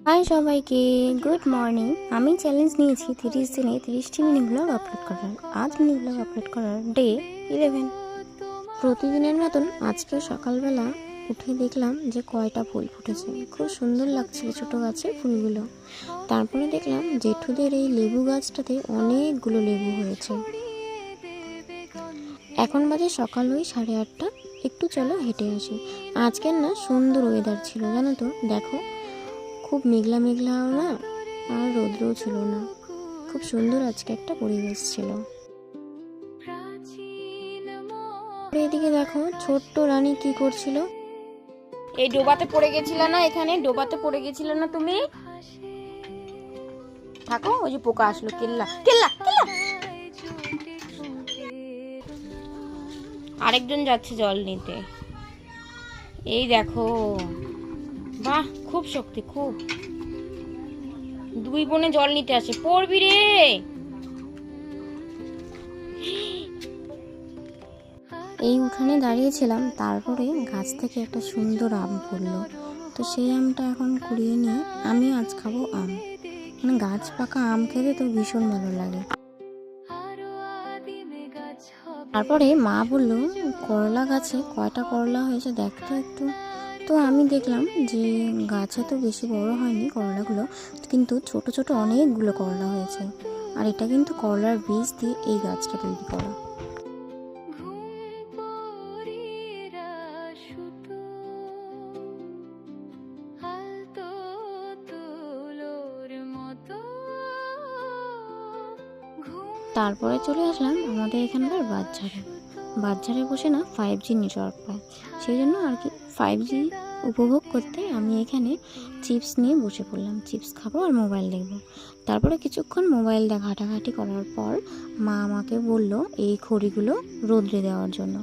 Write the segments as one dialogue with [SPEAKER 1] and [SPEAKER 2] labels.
[SPEAKER 1] High সবাইকে, good morning. আমি challenge নিয়েছি 30 দিনে 30টি মিনি ব্লগ আপলোড করার। আজ মিনি ব্লগ আপলোড করার ডে 11। প্রতিদিনের মতন আজকে সকালবেলা উঠে দেখলাম যে কয়টা ফুল ফুটেছে। খুব সুন্দর লাগছিল ছোটো গাছের ফুলগুলো। তারপরে দেখলাম জেঠুদের এই লেবু গাছটাতে অনেকগুলো লেবু হয়েছে। এখন বাজে সকাল ওই 8:30। একটু চলো হেঁটে আসি। আজকের না সুন্দর ওয়েদার ছিল, জানো তো। দেখো, খুব মেঘলা মেঘলাও না, আর রৌদ্রও ছিল না। খুব সুন্দর আজকে একটা পরিবেশ ছিল। এদিকে দেখো ছোট্ট রানী কি করছিল।
[SPEAKER 2] এই ডোবাতে পড়ে গেছিল না, এখানে ডোবাতে পড়ে গেছিল না তুমি? থাকো, ওই যে পোকা আসলো। কেল্লা কেল্লা কেল্লা। আরেকজন যাচ্ছে জল নিতে। এই দেখো, বাহ, খুব শক্তি, খুব। দুই বোনে জল নিতে আসে। পড়বি রে।
[SPEAKER 1] এই উঠানে দাঁড়িয়েছিলাম, তারপরে গাছ থেকে একটা সুন্দর আম পড়লো। তো সেই আমটা এখন কুড়িয়ে নিয়ে আমি আজ খাবো আম। মানে গাছ পাকা আম খেতে তো ভীষণ ভালো লাগে। তারপরে মা বলল, করলা গাছে কয়টা করলা হয়েছে দেখতো একটু। তো আমি দেখলাম যে গাছে তো বেশি বড় হয়নি করলাগুলো, কিন্তু ছোট ছোট অনেকগুলো করলা হয়েছে। আর এটা কিন্তু করলার বীজ দিয়ে এই গাছটা তৈরি করা। তারপরে চলে আসলাম আমাদের এখানকার বাজারে বসে না 5G নেটওয়ার্ক পায়। সেই জন্য আর কি 5G উপভোগ করতে আমি এখানে চিপস নিয়ে বসে পড়লাম। চিপস খাবো আর মোবাইল দেখবো। তারপরে কিছুক্ষণ মোবাইল ঘাটাঘাটি করার পর মা আমাকে বলল এই খড়িগুলো রোদ্রে দেওয়ার জন্য।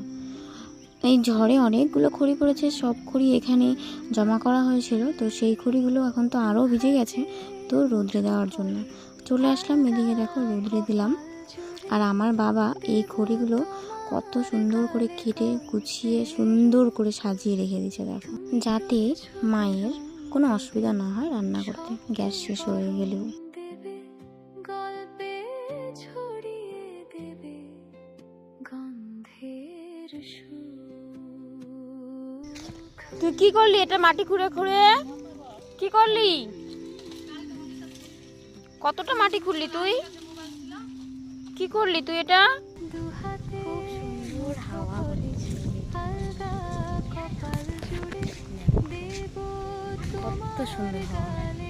[SPEAKER 1] এই ঝড়ে অনেকগুলো খড়ি পড়েছে, সব খড়ি এখানে জমা করা হয়েছিল। তো সেই খড়িগুলো এখন তো আরও ভিজে গেছে, তো রোদ্রে দেওয়ার জন্য চলে আসলাম। এদিকে দেখো রোদ্রে দিলাম। আর আমার বাবা এই খড়িগুলো কত সুন্দর করে কেটে গুছিয়ে সুন্দর করে সাজিয়ে রেখে দিয়েছে দেখো, যাতে মায়ের কোনো অসুবিধা না হয় রান্না করতে, গ্যাস শেষ হয়ে গেলেও।
[SPEAKER 2] তুই কি করলি? এটা মাটি খুঁড়ে খুঁড়ে কি করলি? কতটা মাটি খুঁড়লি তুই? কি করলি তুই এটা?
[SPEAKER 1] খুব সুন্দর হাওয়া হচ্ছে, কত সুন্দর হাওয়া।